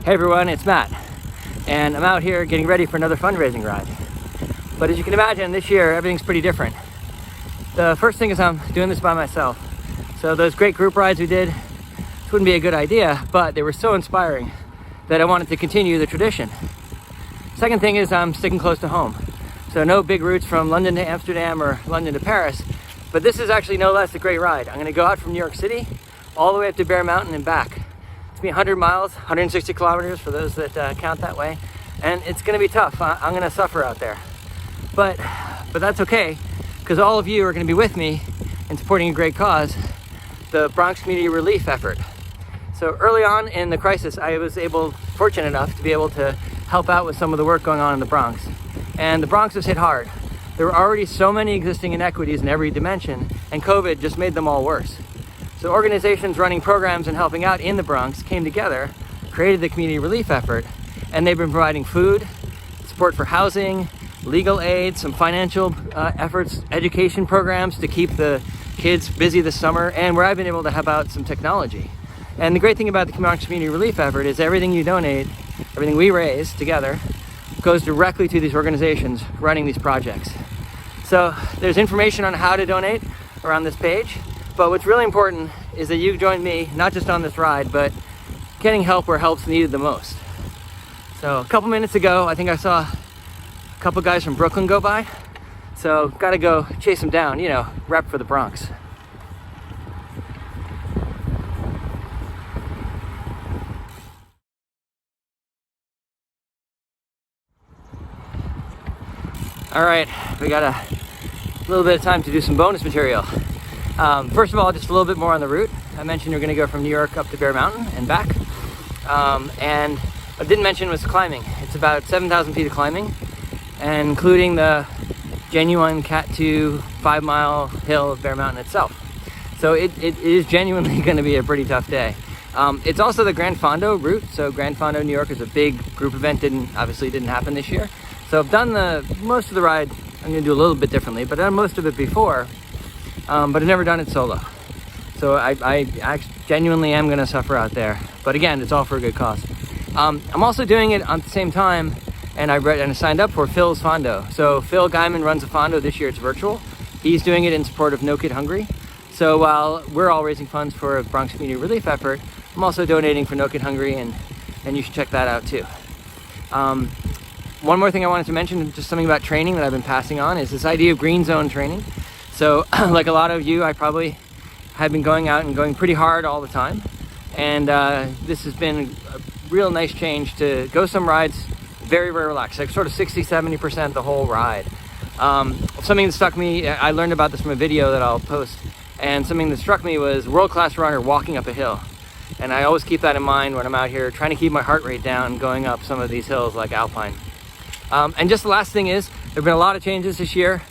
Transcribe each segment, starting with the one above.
Hey everyone, it's Matt, and I'm out here getting ready for another fundraising ride. But as you can imagine, this year everything's pretty different. The first thing is I'm doing this by myself. So those great group rides we did, this wouldn't be a good idea, but they were so inspiring that I wanted to continue the tradition. Second thing is I'm sticking close to home. So no big routes from London to Amsterdam or London to Paris, but this is actually no less a great ride. I'm gonna go out from New York City all the way up to Bear Mountain and back. It's gonna be 100 miles, 160 kilometers for those that count that way. And it's gonna be tough. I'm gonna suffer out there. But that's okay, because all of you are gonna be with me in supporting a great cause, the Bronx Community Relief Effort. So early on in the crisis, I was fortunate enough to be able to help out with some of the work going on in the Bronx. And the Bronx was hit hard. There were already so many existing inequities in every dimension, and COVID just made them all worse. So organizations running programs and helping out in the Bronx came together, created the Community Relief Effort, and they've been providing food, support for housing, legal aid, some financial efforts, education programs to keep the kids busy this summer, and where I've been able to help out some technology. And the great thing about the Bronx Community Relief Effort is everything you donate, everything we raise together, goes directly to these organizations running these projects. So there's information on how to donate around this page. But what's really important is that you join me, not just on this ride, but getting help where help's needed the most. So a couple minutes ago, I think I saw a couple guys from Brooklyn go by. So gotta go chase them down, you know, rep for the Bronx. All right, we got a little bit of time to do some bonus material. First of all, just a little bit more on the route. I mentioned you're gonna go from New York up to Bear Mountain and back. And what I didn't mention was climbing. It's about 7,000 feet of climbing, and including the genuine Cat 2 5-mile hill of Bear Mountain itself. So it is genuinely gonna be a pretty tough day. It's also the Grand Fondo route. So Grand Fondo, New York is a big group event, obviously didn't happen this year. So I've done most of the ride. I'm gonna do a little bit differently, but I've done most of it before. But I've never done it solo. So I genuinely am gonna suffer out there. But again, it's all for a good cause. I'm also doing it at the same time, and I signed up for Phil's Fondo. So Phil Gaimon runs a Fondo. This year it's virtual. He's doing it in support of No Kid Hungry. So while we're all raising funds for a Bronx Community Relief Effort, I'm also donating for No Kid Hungry, and you should check that out too. One more thing I wanted to mention, just something about training that I've been passing on, is this idea of green zone training. So like a lot of you, I probably have been going out and going pretty hard all the time. And this has been a real nice change to go some rides very, very relaxed, like sort of 60-70% the whole ride. Something that struck me, I learned about this from a video that I'll post, and something that struck me was world-class runner walking up a hill. And I always keep that in mind when I'm out here trying to keep my heart rate down going up some of these hills like Alpine. And just the last thing is, there have been a lot of changes this year,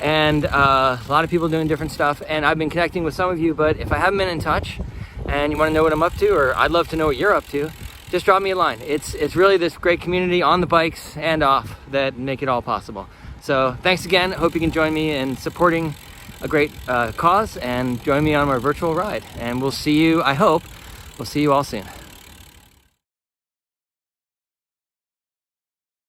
and a lot of people doing different stuff, and I've been connecting with some of you, but if I haven't been in touch and you want to know what I'm up to, or I'd love to know what you're up to, just drop me a line. It's really this great community on the bikes and off that make it all possible. So thanks again. Hope you can join me in supporting a great cause, and join me on our virtual ride. And we'll see you, I hope, we'll see you all soon.